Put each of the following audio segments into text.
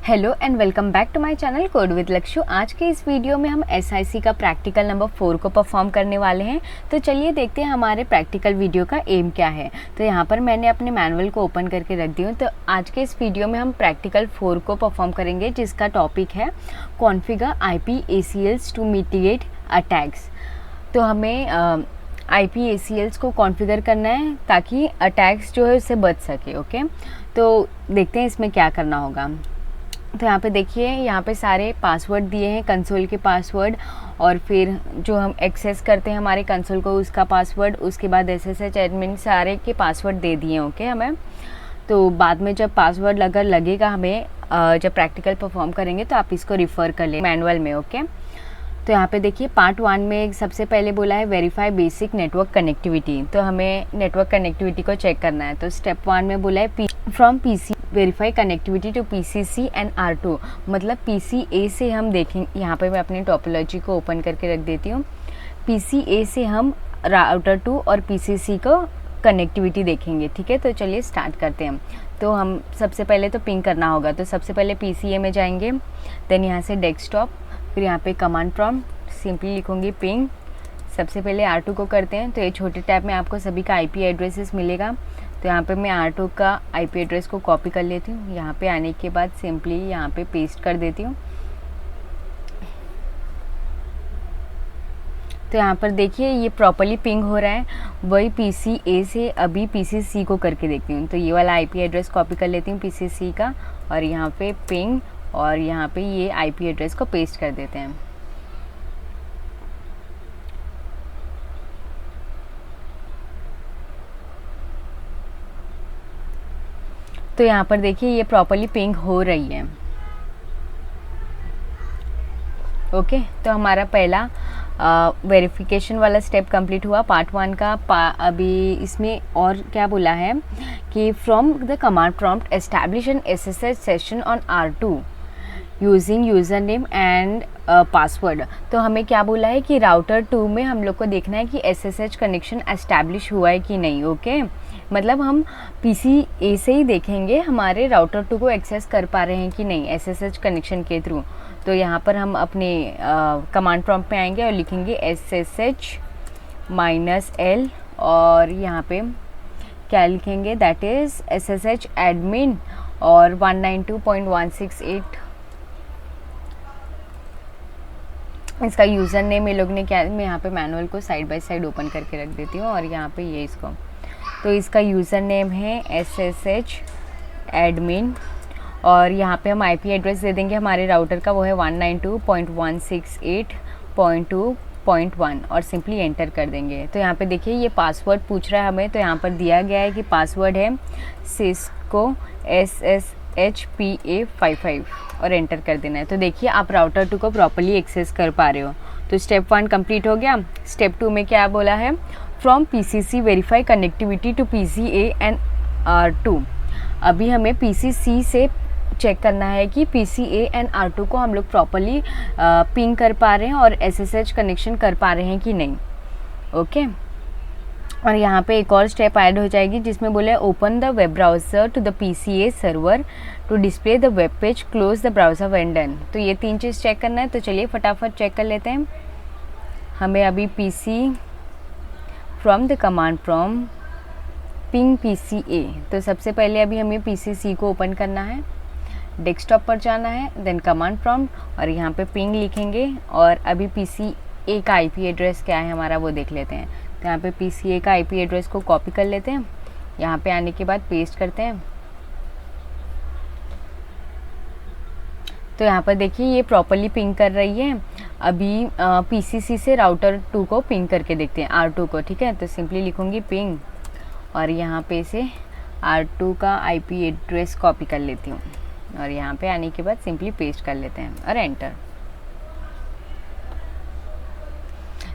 Hello and welcome back to my channel code with Lakshya. आज के इस वीडियो में हम एसआईसी का प्रैक्टिकल नंबर 4 को परफॉर्म करने वाले हैं। तो चलिए देखते हैं हमारे प्रैक्टिकल वीडियो का एम क्या है। तो यहाँ पर मैंने अपने मैनुअल को ओपन करके रख दी हूँ। तो आज के इस वीडियो में हम प्रैक्टिकल 4 को परफॉर्म करेंगे, जिसका टॉपिक है configure IP/ACLs to mitigate attacks. तो हमें IP/ACLs को कॉन्फ़िगर करना है ताकि अटैक्स जो है उससे बच सके। ओके, तो देखते हैं इसमें क्या करना होगा। तो यहाँ पे देखिए, यहाँ पे सारे पासवर्ड दिए हैं, कंसोल के पासवर्ड, और फिर जो हम एक्सेस करते हैं हमारे कंसोल को उसका पासवर्ड, उसके बाद SSH एडमिन, सारे के पासवर्ड दे दिए। ओके, हमें तो बाद में जब पासवर्ड अगर लगेगा हमें जब प्रैक्टिकल परफॉर्म करेंगे तो आप इसको रिफ़र कर लें मैनुअल में। ओके, तो यहाँ पे देखिए पार्ट 1 में सबसे पहले बोला है वेरीफाई बेसिक नेटवर्क कनेक्टिविटी। तो हमें नेटवर्क कनेक्टिविटी को चेक करना है। तो स्टेप 1 में बोला है from PC verify connectivity to PCC and R2, मतलब PCA से हम देखें। यहाँ पे मैं अपनी टोपोलॉजी को ओपन करके रख देती हूँ। PCA से हम राउटर 2 और PCC को कनेक्टिविटी देखेंगे। ठीक है, तो चलिए स्टार्ट करते हैं। तो हम सबसे पहले तो पिंग करना होगा। तो सबसे पहले PCA में जाएंगे, देन यहाँ से डेस्कटॉप, फिर यहाँ पे कमांड प्रॉम्प्ट सिंपली लिखूँगी पिंग। सबसे पहले R2 को करते हैं। तो ये छोटे टैब में आपको सभी का IP एड्रेसेस मिलेगा। तो यहाँ पे मैं R2 का IP एड्रेस को कॉपी कर लेती हूँ। यहाँ पे आने के बाद सिंपली यहाँ पे पेस्ट कर देती हूँ। तो यहाँ पर देखिए ये प्रॉपरली पिंग हो रहा है। वही PCA से अभी PCC को करके देखती हूँ। तो ये वाला IP एड्रेस कॉपी कर लेती हूँ PCC का, और यहाँ पे पिंग, और यहाँ पे ये IP एड्रेस को पेस्ट कर देते हैं। तो यहाँ पर देखिए ये प्रॉपरली पिंग हो रही है। ओके, तो हमारा पहला वेरिफिकेशन वाला स्टेप कंप्लीट हुआ पार्ट 1 का। अभी इसमें और क्या बोला है कि from the command prompt establish an SSH session on R2 using user name and password. तो हमें क्या बोला है कि राउटर 2 में हम लोग को देखना है कि SSH कनेक्शन एस्टैब्लिश हुआ है कि नहीं। ओके, मतलब हम PCA से ही देखेंगे हमारे राउटर 2 को एक्सेस कर पा रहे हैं कि नहीं SSH कनेक्शन के थ्रू। तो यहाँ पर हम अपने कमांड प्रॉम्प्ट में आएंगे और लिखेंगे SSH-L, और यहाँ पे क्या लिखेंगे, दैट इज़ SSH एडमिन और 192.168 इसका यूज़र नेम। ये लोग ने क्या, मैं यहाँ पे मैनुअल को साइड बाय साइड ओपन करके रख देती हूँ, और यहाँ पे ये इसको, तो इसका यूज़र नेम है SSH एडमिन, और यहाँ पे हम IP एड्रेस दे देंगे हमारे राउटर का, वो है 192.168.2.1, और सिंपली एंटर कर देंगे। तो यहाँ पे देखिए ये पासवर्ड पूछ रहा है हमें। तो यहाँ पर दिया गया है कि पासवर्ड है सिस्को SSHPA55, और एंटर कर देना है। तो देखिए आप राउटर 2 को प्रॉपरली एक्सेस कर पा रहे हो। तो स्टेप 1 कंप्लीट हो गया। स्टेप 2 में क्या बोला है, from PCC verify connectivity to PCA and R2। अभी हमें PCC से चेक करना है कि PCA एंड R2 को हम लोग प्रॉपरली पिंग कर पा रहे हैं और SSH कनेक्शन कर पा रहे हैं कि नहीं। ओके, और यहाँ पे एक और स्टेप ऐड हो जाएगी जिसमें बोले open the web browser to the PCA server to display the web page, close the browser when done. तो ये 3 चीज़ चेक करना है। तो चलिए फटाफट चेक कर लेते हैं। हमें अभी PC from the command prompt ping PCA। तो सबसे पहले अभी हमें PCC को ओपन करना है, डेस्कटॉप पर जाना है, देन कमांड प्रॉम्प्ट, और यहाँ पे पिंग लिखेंगे, और अभी PCA का IP एड्रेस क्या है हमारा वो देख लेते हैं। तो यहाँ पे PCA का IP एड्रेस को कॉपी कर लेते हैं, यहाँ पे आने के बाद पेस्ट करते हैं। तो यहाँ पर देखिए ये प्रॉपरली पिंग कर रही है। अभी PCC से राउटर 2 को पिंग करके देखते हैं, R2 को। ठीक है, तो सिंपली लिखूँगी पिंग, और यहाँ पे से R2 का IP एड्रेस कॉपी कर लेती हूँ, और यहाँ पे आने के बाद सिंपली पेस्ट कर लेते हैं और एंटर।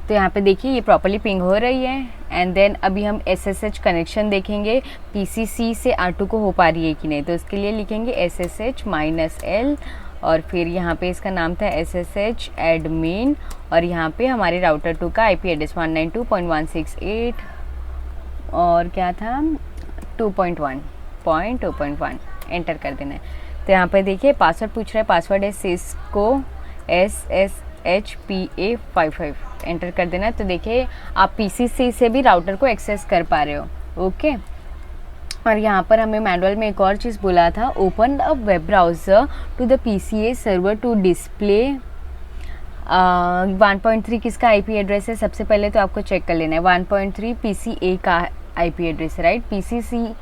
तो यहाँ पे देखिए ये प्रॉपरली पिंग हो रही है। एंड देन अभी हम SSH कनेक्शन देखेंगे PCC से R2 को हो पा रही है कि नहीं। तो इसके लिए लिखेंगे SSH-L, और फिर यहाँ पे इसका नाम था SSH एडमिन, और यहाँ पे हमारे राउटर 2 का IP एड्रेस 192.168 और क्या था 2.1 एंटर कर देना है। तो यहाँ पे देखिए पासवर्ड पूछ रहा है, पासवर्ड है सिस्को SSHPA55, एंटर कर देना है। तो देखिए आप PCC से भी राउटर को एक्सेस कर पा रहे हो। ओके, और यहाँ पर हमें मैनुअल में एक और चीज़ बोला था, open a web browser to the PCA server to display 1.3 किसका IP एड्रेस है। सबसे पहले तो आपको चेक कर लेना है 1.3 PCA का IP एड्रेस है, राइट। PCC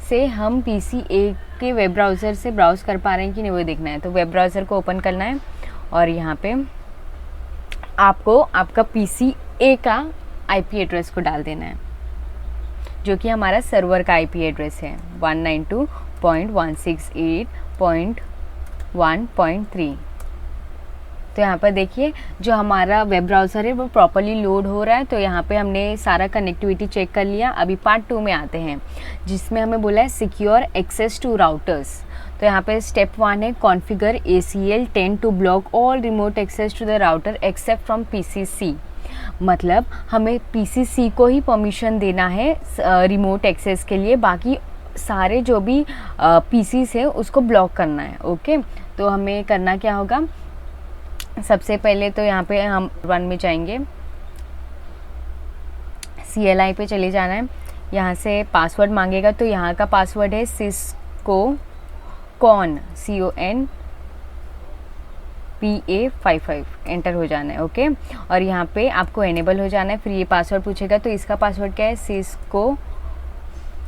से हम PCA के वेब ब्राउज़र से ब्राउज़ कर पा रहे हैं कि नहीं वो देखना है। तो वेब ब्राउज़र को ओपन करना है और यहाँ पे आपको आपका PCA का IP एड्रेस को डाल देना है, जो कि हमारा सर्वर का IP एड्रेस है 192.168.1.3। तो यहाँ पर देखिए जो हमारा वेब ब्राउज़र है वो प्रॉपर्ली लोड हो रहा है। तो यहाँ पे हमने सारा कनेक्टिविटी चेक कर लिया। अभी पार्ट 2 में आते हैं, जिसमें हमें बोला है सिक्योर एक्सेस टू राउटर्स। तो यहाँ पे स्टेप 1 है configure ACL 10 to block all remote access to the router except from PCC। मतलब हमें PCC को ही परमिशन देना है रिमोट एक्सेस के लिए, बाकी सारे जो भी PCs है उसको ब्लॉक करना है। ओके, तो हमें करना क्या होगा, सबसे पहले तो यहाँ पे हम 1 में जाएंगे, CLI पे चले जाना है। यहाँ से पासवर्ड मांगेगा, तो यहाँ का पासवर्ड है सिस्को कॉन CONPA55, एंटर हो जाना है। ओके, और यहाँ पे आपको एनेबल हो जाना है। फिर ये पासवर्ड पूछेगा, तो इसका पासवर्ड क्या है, सिस्को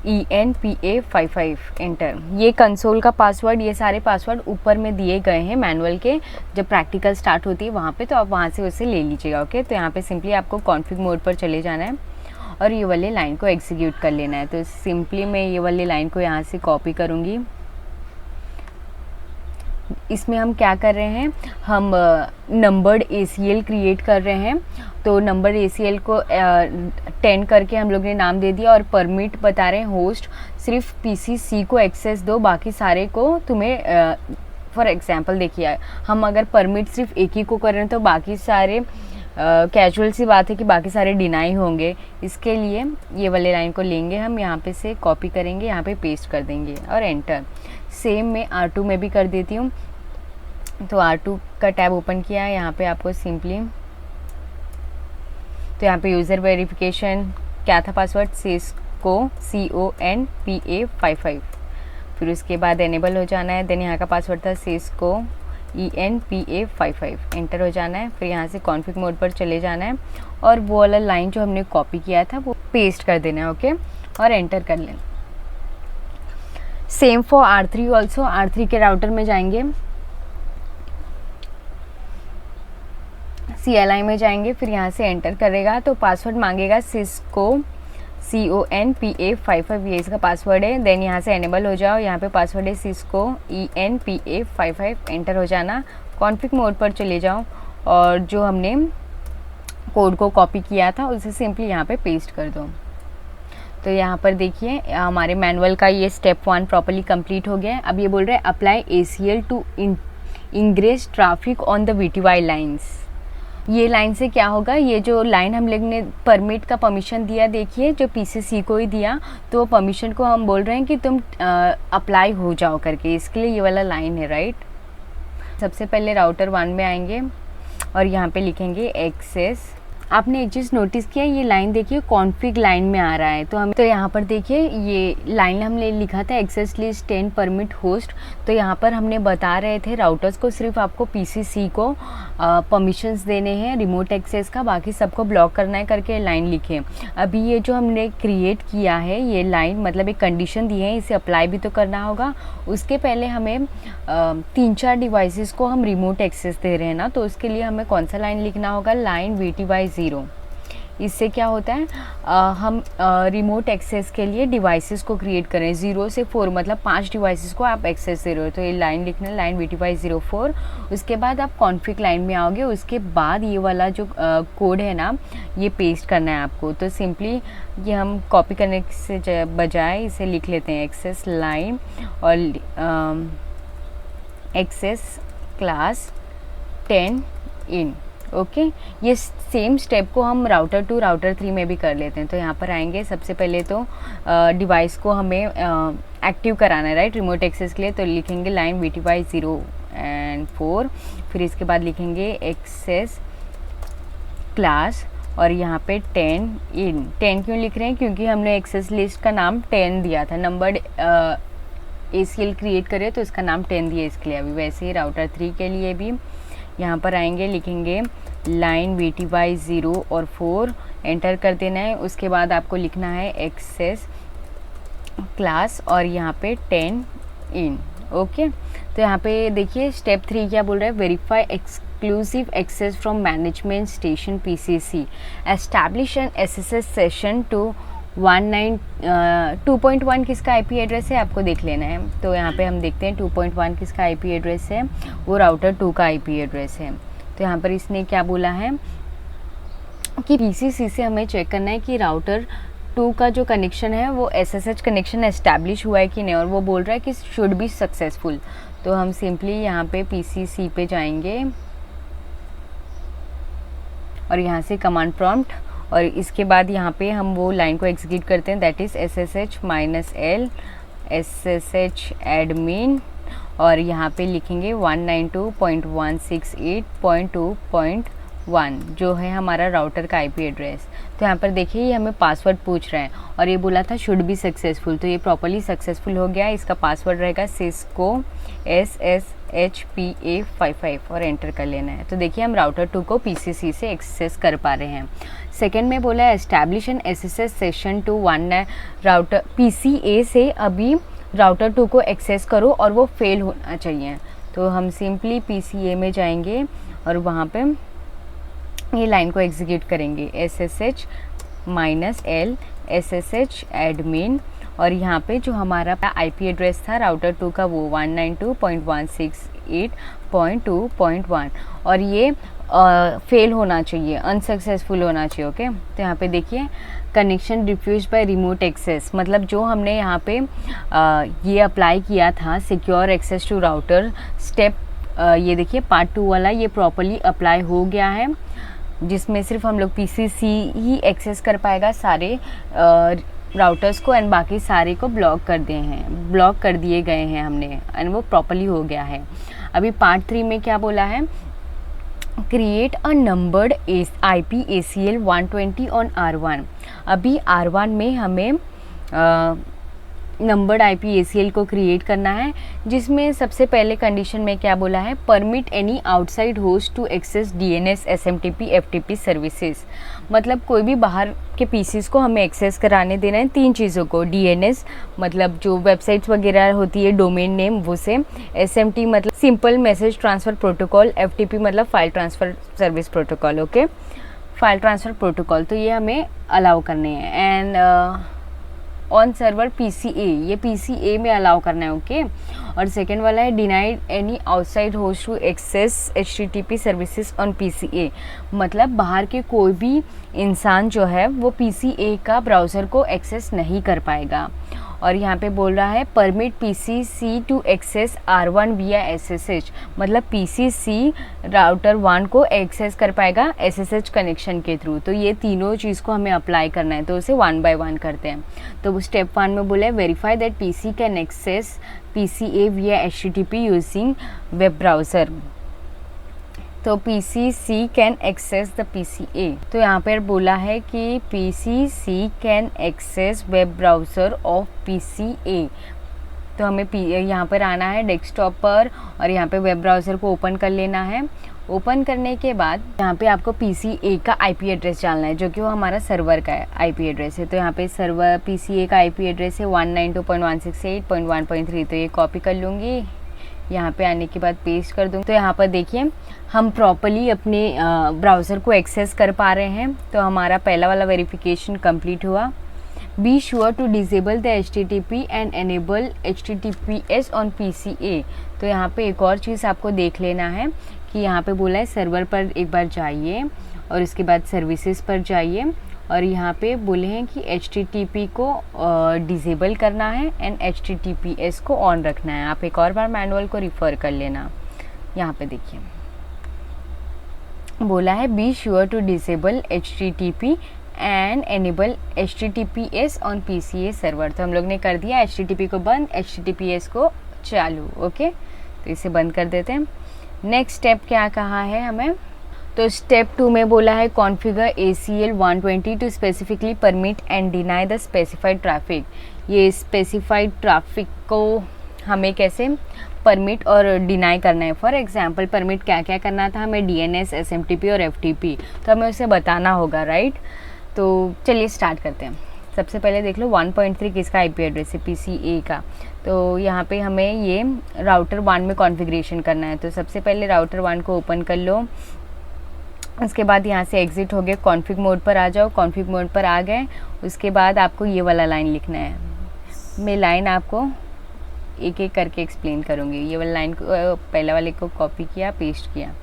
ENPA55, एंटर। ये कंसोल का पासवर्ड, ये सारे पासवर्ड ऊपर में दिए गए हैं मैनुअल के, जब प्रैक्टिकल स्टार्ट होती है वहाँ पे, तो आप वहाँ से उसे ले लीजिएगा। ओके, तो यहाँ पे सिंपली आपको कॉन्फ़िग मोड पर चले जाना है और ये वाली लाइन को एग्जीक्यूट कर लेना है। तो सिंपली मैं ये वाली लाइन को यहाँ से कॉपी करूँगी। इसमें हम क्या कर रहे हैं, हम नंबर्ड ACL क्रिएट कर रहे हैं। तो नंबर ACL को 10 करके हम लोग ने नाम दे दिया और परमिट बता रहे हैं होस्ट सिर्फ PCC को एक्सेस दो, बाकी सारे को तुम्हें फॉर एग्जांपल देखिए हम अगर परमिट सिर्फ एक ही को कर रहे हैं तो बाकी सारे कैजुअल सी बात है कि बाकी सारे डिनाई होंगे। इसके लिए ये वाले लाइन को लेंगे हम, यहाँ पे से कॉपी करेंगे, यहाँ पे पेस्ट कर देंगे और एंटर। सेम मैं R2 में भी कर देती हूँ। तो R2 का टैब ओपन किया है, यहाँ पे आपको सिंपली, तो यहाँ पे यूज़र वेरिफिकेशन क्या था, पासवर्ड सिस्को CONPA55, फिर उसके बाद एनेबल हो जाना है। देन यहाँ का पासवर्ड था सिस्को ENPA55, एंटर हो जाना है। फिर यहाँ से कॉन्फ़िग मोड पर चले जाना है और वो वाला लाइन जो हमने कॉपी किया था वो पेस्ट कर देना है। ओके, और एंटर कर लेना। Same for R3 also, R3 के राउटर में जाएंगे, CLI में जाएंगे, फिर यहाँ से एंटर करेगा तो पासवर्ड मांगेगा सिस्को CONPA55, ये इसका पासवर्ड है। देन यहाँ से एनेबल हो जाओ, यहाँ पे पासवर्ड है सिस्को ENPA55, एंटर हो जाना। कॉन्फ़िग मोड पर चले जाओ और जो हमने कोड को कॉपी किया था उसे सिंपली यहाँ पे पेस्ट कर दो। तो यहाँ पर देखिए हमारे मैनुअल का ये स्टेप 1 प्रॉपर्ली कंप्लीट हो गया है। अब ये बोल रहे हैं apply ACL to ingress traffic on the VTY lines. ये लाइन से क्या होगा, ये जो लाइन हम लोग ने परमिट का परमिशन दिया, देखिए जो PCC को ही दिया, तो परमिशन को हम बोल रहे हैं कि तुम अप्लाई हो जाओ करके, इसके लिए ये वाला लाइन है, राइट। सबसे पहले राउटर 1 में आएंगे और यहाँ पे लिखेंगे एक्सेस। आपने एक चीज़ नोटिस किया, ये लाइन देखिए कॉन्फ़िग लाइन में आ रहा है, तो यहाँ पर देखिए ये लाइन हमने लिखा था एक्सेस लिस्ट 10 परमिट होस्ट। तो यहाँ पर हमने बता रहे थे राउटर्स को सिर्फ आपको PCC को परमिशंस देने हैं रिमोट एक्सेस का, बाकी सबको ब्लॉक करना है करके लाइन लिखे। अभी ये जो हमने क्रिएट किया है ये लाइन, मतलब एक कंडीशन दी है, इसे अप्लाई भी तो करना होगा। उसके पहले हमें 3-4 डिवाइसेस को हम रिमोट एक्सेस दे रहे हैं ना, तो उसके लिए हमें कौन सा लाइन लिखना होगा, लाइन VTY 0। इससे क्या होता है, हम रिमोट एक्सेस के लिए डिवाइसेस को क्रिएट करें 0 से 4, मतलब 5 डिवाइसेस को आप एक्सेस दे रहे हो, तो ये लाइन लिखना है लाइन VTY 04। उसके बाद आप कॉन्फ़िग लाइन में आओगे, उसके बाद ये वाला जो कोड है ना ये पेस्ट करना है आपको। तो सिंपली ये हम कॉपी करने से बजाय इसे लिख लेते हैं एक्सेस लाइन और एक्सेस क्लास 10 इन, ओके ये सेम स्टेप को हम राउटर 2 राउटर 3 में भी कर लेते हैं। तो यहाँ पर आएंगे, सबसे पहले तो डिवाइस को हमें एक्टिव कराना है, राइट, रिमोट एक्सेस के लिए। तो लिखेंगे लाइन VTY 0 and 4, फिर इसके बाद लिखेंगे एक्सेस क्लास और यहाँ पे 10 इन। 10 क्यों लिख रहे हैं? क्योंकि हमने एक्सेस लिस्ट का नाम 10 दिया था, नंबर्ड ACL क्रिएट करे तो इसका नाम 10 दिया इसके लिए। अभी वैसे ही राउटर 3 के लिए भी यहाँ पर आएंगे, लिखेंगे लाइन VTY 0 और 4, एंटर कर देना है। उसके बाद आपको लिखना है एक्सेस क्लास और यहाँ पे 10 इन। ओके तो यहाँ पे देखिए स्टेप 3 क्या बोल रहा है, verify exclusive access from management station PCC, establish an SSH session to 2.1 किसका IP एड्रेस है आपको देख लेना है। तो यहाँ पे हम देखते हैं 2.1 किसका IP एड्रेस है, वो राउटर 2 का IP एड्रेस है। तो यहाँ पर इसने क्या बोला है कि PCC से हमें चेक करना है कि राउटर 2 का जो कनेक्शन है वो SSH कनेक्शन एस्टैब्लिश हुआ है कि नहीं, और वो बोल रहा है कि शुड बी सक्सेसफुल। तो हम सिंपली यहाँ पे PCC पे जाएंगे और यहाँ से कमांड प्रॉम्प्ट, और इसके बाद यहाँ पे हम वो लाइन को एग्जीक्यूट करते हैं, that is SSH-L SSH admin, और यहाँ पे लिखेंगे 192.168.2.1 जो है हमारा राउटर का IP एड्रेस। तो यहाँ पर देखिए ये हमें पासवर्ड पूछ रहा है और ये बोला था शुड बी सक्सेसफुल, तो ये प्रॉपर्ली सक्सेसफुल हो गया। इसका पासवर्ड रहेगा सिस्को SSHPA55 और एंटर कर लेना है। तो देखिए हम राउटर 2 को PCC से एक्सेस कर पा रहे हैं। सेकेंड में बोला है establish an SSH session to 1 router PCA से अभी राउटर 2 को एक्सेस करो और वो फेल होना चाहिए। तो हम सिंपली PCA में जाएंगे और वहाँ पे ये लाइन को एग्जीक्यूट करेंगे SSH-L SSH एडमिन, और यहाँ पे जो हमारा IP एड्रेस था राउटर 2 का वो 192.168.2.1 और ये फेल होना चाहिए, अनसक्सेसफुल होना चाहिए। ओके तो यहाँ पे देखिए connection refuse by remote access, मतलब जो हमने यहाँ पे ये अप्लाई किया था secure access to router step, ये देखिए पार्ट 2 वाला ये प्रॉपर्ली अप्लाई हो गया है, जिसमें सिर्फ हम लोग PCC ही एक्सेस कर पाएगा सारे राउटर्स को, एंड बाकी सारे को ब्लॉक कर दिए गए हैं हमने, एंड वो प्रॉपर्ली हो गया है। अभी पार्ट 3 में क्या बोला है, create a numbered IP ACL 120 on R1। अभी R1 में हमें नंबर्ड IP ACL को क्रिएट करना है, जिसमें सबसे पहले कंडीशन में क्या बोला है, permit any outside host to access DNS SMTP FTP services, मतलब कोई भी बाहर के PCs को हमें एक्सेस कराने देना है 3 चीज़ों को, DNS मतलब जो वेबसाइट्स वगैरह होती है डोमेन नेम वो से, SMT मतलब simple message transfer protocol, FTP मतलब file transfer service protocol. Okay file transfer protocol, तो ये हमें अलाउ करने हैं। एंड ऑन सर्वर PCA, ये PCA में अलाउ करना है। ओके और सेकेंड वाला है denied any outside host to access HTTP services on PCA, मतलब बाहर के कोई भी इंसान जो है वो PCA का ब्राउज़र को एक्सेस नहीं कर पाएगा। और यहाँ पे बोल रहा है permit PCC to access R1 विया SSH, मतलब PCC राउटर 1 को एक्सेस कर पाएगा SSH कनेक्शन के थ्रू। तो ये तीनों चीज़ को हमें अप्लाई करना है, तो उसे 1 by 1 करते हैं। तो स्टेप 1 में बोला है verify that PC can access PCA via HTTP using web browser. तो PCC can access the PCA, तो यहाँ पर बोला है कि PCC can access web browser of PCA। तो हमें यहाँ पर आना है डेस्कटॉप पर और यहाँ पे वेब ब्राउज़र को ओपन कर लेना है। ओपन करने के बाद यहाँ पे आपको PCA का IP एड्रेस डालना है, जो कि वो हमारा सर्वर का IP एड्रेस है। तो यहाँ पे सर्वर PCA का IP एड्रेस है 192.168.1.3, तो ये कॉपी कर लूँगी, यहाँ पे आने के बाद पेस्ट कर दूँगी। तो यहाँ पर देखिए हम प्रॉपर्ली अपने ब्राउज़र को एक्सेस कर पा रहे हैं। तो हमारा पहला वाला वेरिफिकेशन कंप्लीट हुआ। Be sure to disable the HTTP and enable HTTPS on PCA। तो यहाँ पे एक और चीज़ आपको देख लेना है कि यहाँ पे बोला है सर्वर पर एक बार जाइए और इसके बाद सर्विसेज पर जाइए, और यहाँ पे बोले हैं कि HTTP को डिसेबल करना है एंड HTTPS को ऑन रखना है। आप एक और बार मैनुअल को रिफ़र कर लेना। यहाँ पे देखिए बोला है be sure to disable HTTP and enable HTTPS on PCA server. तो हम लोग ने कर दिया HTTP को बंद, HTTPS को चालू। ओके, तो इसे बंद कर देते हैं। नेक्स्ट स्टेप क्या कहा है हमें, तो स्टेप 2 में बोला है configure ACL 120 to specifically permit and deny the specified traffic. ये स्पेसिफाइड ट्रैफिक को हमें कैसे परमिट और डिनाई करना है। फॉर एग्जांपल परमिट क्या क्या करना था हमें, DNS, SMTP और FTP, तो हमें उसे बताना होगा, राइट। तो चलिए स्टार्ट करते हैं। सबसे पहले देख लो 1.3 किसका IP एड्रेस है, PCA का। तो यहाँ पे हमें ये राउटर 1 में कॉन्फ़िगरेशन करना है। तो सबसे पहले राउटर 1 को ओपन कर लो, उसके बाद यहाँ से एग्ज़िट हो गए, कॉन्फ़िग मोड पर आ जाओ। कॉन्फ़िग मोड पर आ गए, उसके बाद आपको ये वाला लाइन लिखना है। मैं लाइन आपको एक एक करके एक्सप्लेन करूँगी। ये वाला लाइन को पहले वाले को कॉपी किया, पेस्ट किया।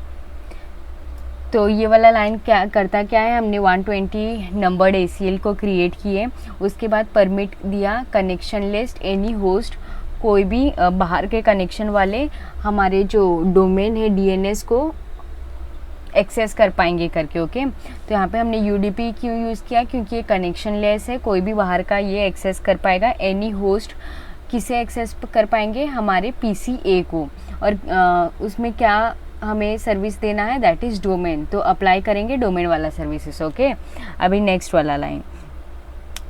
तो ये वाला लाइन क्या करता क्या है, हमने 120 नंबर्ड ACL को क्रिएट किए, उसके बाद परमिट दिया कनेक्शन लिस्ट एनी होस्ट, कोई भी बाहर के कनेक्शन वाले हमारे जो डोमेन है DNS को एक्सेस कर पाएंगे करके। ओके, तो यहाँ पे हमने UDP क्यों यूज़ किया, क्योंकि ये कनेक्शन लेस है, कोई भी बाहर का ये एक्सेस कर पाएगा। एनी होस्ट किसे एक्सेस कर पाएंगे, हमारे PCA को। और उसमें क्या हमें सर्विस देना है, दैट इज़ डोमेन, तो अप्लाई करेंगे डोमेन वाला सर्विसेज। ओके, अभी नेक्स्ट वाला लाइन,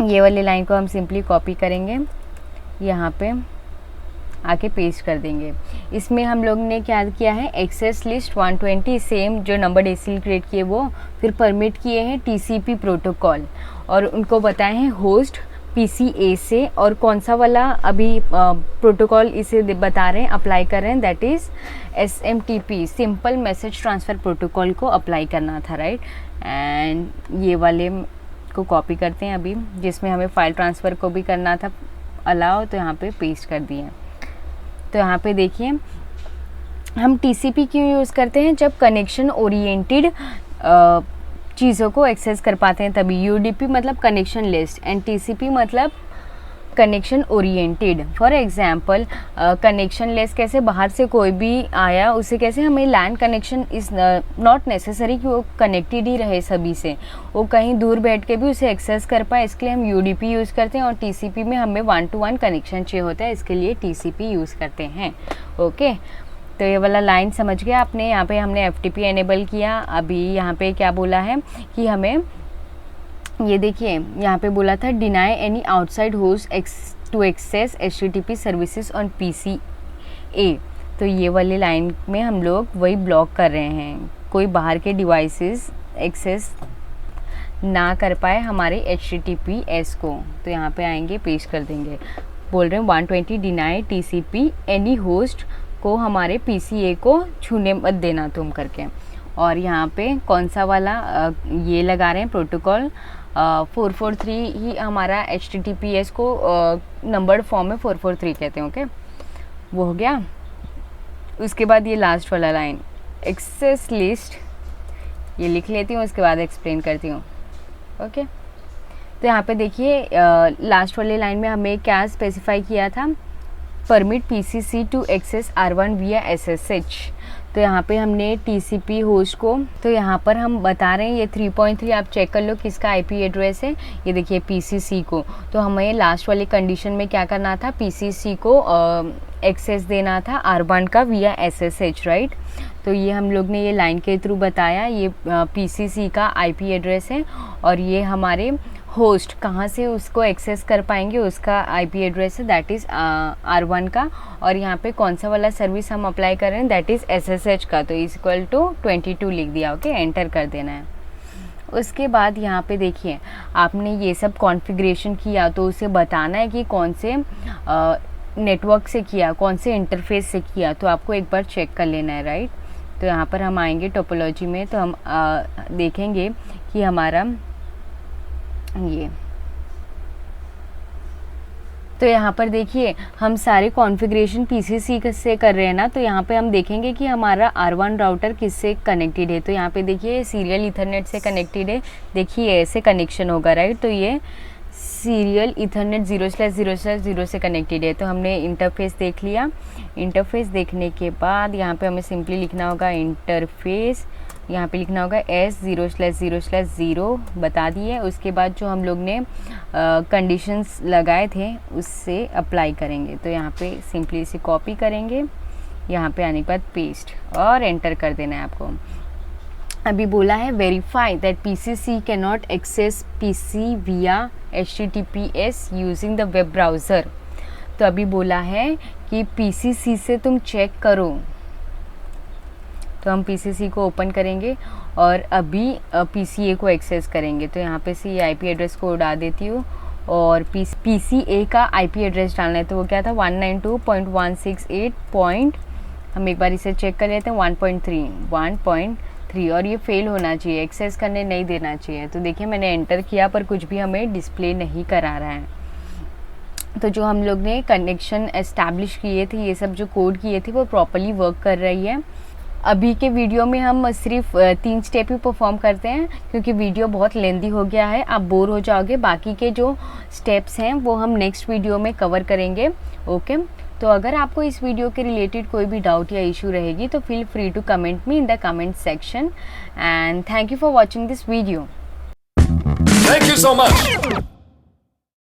ये वाली लाइन को हम सिंपली कॉपी करेंगे, यहाँ पे आके पेस्ट कर देंगे। इसमें हम लोग ने क्या किया है, एक्सेस लिस्ट 120 सेम जो नंबर ACL क्रिएट किए वो, फिर परमिट किए हैं TCP प्रोटोकॉल और उनको बताए हैं होस्ट PCA से, और कौन सा वाला अभी प्रोटोकॉल इसे बता रहे हैं, अप्लाई कर रहे हैं, that is SMTP simple message transfer protocol को अप्लाई करना था, राइट। एंड ये वाले को कॉपी करते हैं अभी, जिसमें हमें फाइल ट्रांसफ़र को भी करना था अलाउ, तो यहाँ पे पेस्ट कर दिए। तो यहाँ पे देखिए हम TCP क्यों यूज़ करते हैं, जब कनेक्शन ओरिएंटेड चीज़ों को एक्सेस कर पाते हैं तभी। UDP मतलब कनेक्शन लिस्ट एंड TCP मतलब connection oriented. For example connection less कैसे, बाहर से कोई भी आया उसे कैसे, हमें land connection is not necessary कि वो कनेक्टेड ही रहे सभी से, वो कहीं दूर बैठ के भी उसे एक्सेस कर पाए, इसके लिए हम UDP यूज़ करते हैं। और TCP में हमें 1-to-1 कनेक्शन चाहिए होता है, इसके लिए TCP यूज़ करते हैं। ओके, तो ये वाला लाइन समझ गया आपने। यहाँ पे हमने FTP एनेबल किया। अभी यहाँ पे क्या बोला है कि हमें, ये देखिए यहाँ पे बोला था deny any outside host to access HTTP services on PCA। तो ये वाली लाइन में हम लोग वही ब्लॉक कर रहे हैं, कोई बाहर के डिवाइसेस एक्सेस ना कर पाए हमारे HTTPS को। तो यहाँ पे आएंगे, पेस्ट कर देंगे, बोल रहे हैं 120 डिनाई TCP एनी होस्ट को हमारे PCA को छूने मत देना तुम करके। और यहाँ पे कौन सा वाला ये लगा रहे हैं प्रोटोकॉल 443 ही हमारा HTTPS को नंबर्ड फॉर्म में 443 कहते हैं। ओके, वो हो गया। उसके बाद ये लास्ट वाला लाइन एक्सेस लिस्ट, ये लिख लेती हूँ, उसके बाद एक्सप्लेन करती हूँ। ओके, तो यहाँ पे देखिए लास्ट वाले लाइन में हमें क्या स्पेसिफाई किया था, permit PCC to access R1 विया SSH। तो यहाँ पे हमने TCP होस्ट को, तो यहाँ पर हम बता रहे हैं ये 3.3 आप चेक कर लो किसका IP एड्रेस है, ये देखिए PCC को। तो हमें लास्ट वाली कंडीशन में क्या करना था, PCC को एक्सेस देना था R1 का विया SSH, राइट। तो ये हम लोग ने ये लाइन के थ्रू बताया, ये PCC का IP एड्रेस है और ये हमारे होस्ट कहाँ से उसको एक्सेस कर पाएंगे उसका IP एड्रेस है, दैट इज़ R1 का। और यहाँ पे कौन सा वाला सर्विस हम अप्लाई कर रहे हैं, दैट इज़ SSH का, तो इक्वल टू 22 लिख दिया। ओके, एंटर कर देना है। उसके बाद यहाँ पे देखिए आपने ये सब कॉन्फ़िगरेशन किया, तो उसे बताना है कि कौन से नेटवर्क से किया, कौन से इंटरफेस से किया, तो आपको एक बार चेक कर लेना है, राइट। तो यहाँ पर हम आएंगे टोपोलॉजी में, तो हम देखेंगे कि हमारा ये, तो यहाँ पर देखिए हम सारे कॉन्फ़िगरेशन PCC से कर रहे हैं ना, तो यहाँ पे हम देखेंगे कि हमारा R1 राउटर किससे कनेक्टेड है। तो यहाँ पे देखिए सीरियल ईथरनेट से कनेक्टेड है, देखिए ऐसे कनेक्शन होगा, राइट। तो ये सीरियल ईथरनेट 0/0/0 से कनेक्टेड है। तो हमने इंटरफेस देख लिया। इंटरफेस देखने के बाद यहाँ पे हमें सिंपली लिखना होगा इंटरफेस यहाँ पे लिखना होगा S/0/0/0 बता दिए। उसके बाद जो हम लोग ने कंडीशंस लगाए थे उससे अप्लाई करेंगे। तो यहाँ पे सिंपली इसे कॉपी करेंगे, यहाँ पे आने के बाद पेस्ट और एंटर कर देना है आपको। अभी बोला है verify that PCC can not access PC via HTTPS using the web browser. तो अभी बोला है कि PCC से तुम चेक करो। तो हम PCC को ओपन करेंगे और अभी PCA को एक्सेस करेंगे। तो यहाँ पे से ये IP एड्रेस को उड़ा देती हूँ और PCA का IP एड्रेस डालना है। तो वो क्या था 192.168. हम एक बार इसे चेक कर लेते हैं 1.3 और ये फेल होना चाहिए, एक्सेस करने नहीं देना चाहिए। तो देखिए मैंने एंटर किया पर कुछ भी हमें डिस्प्ले नहीं करा रहा है। तो जो हम लोग ने कनेक्शन एस्टैब्लिश किए थे, ये सब जो कोड किए थे वो प्रॉपर्ली वर्क कर रही है। अभी के वीडियो में हम सिर्फ 3 स्टेप ही परफॉर्म करते हैं क्योंकि वीडियो बहुत लेंदी हो गया है, आप बोर हो जाओगे। बाकी के जो स्टेप्स हैं वो हम नेक्स्ट वीडियो में कवर करेंगे। ओके, तो अगर आपको इस वीडियो के रिलेटेड कोई भी डाउट या इशू रहेगी तो feel free to comment me in the comment section and thank you for watching this video. Thank you so much.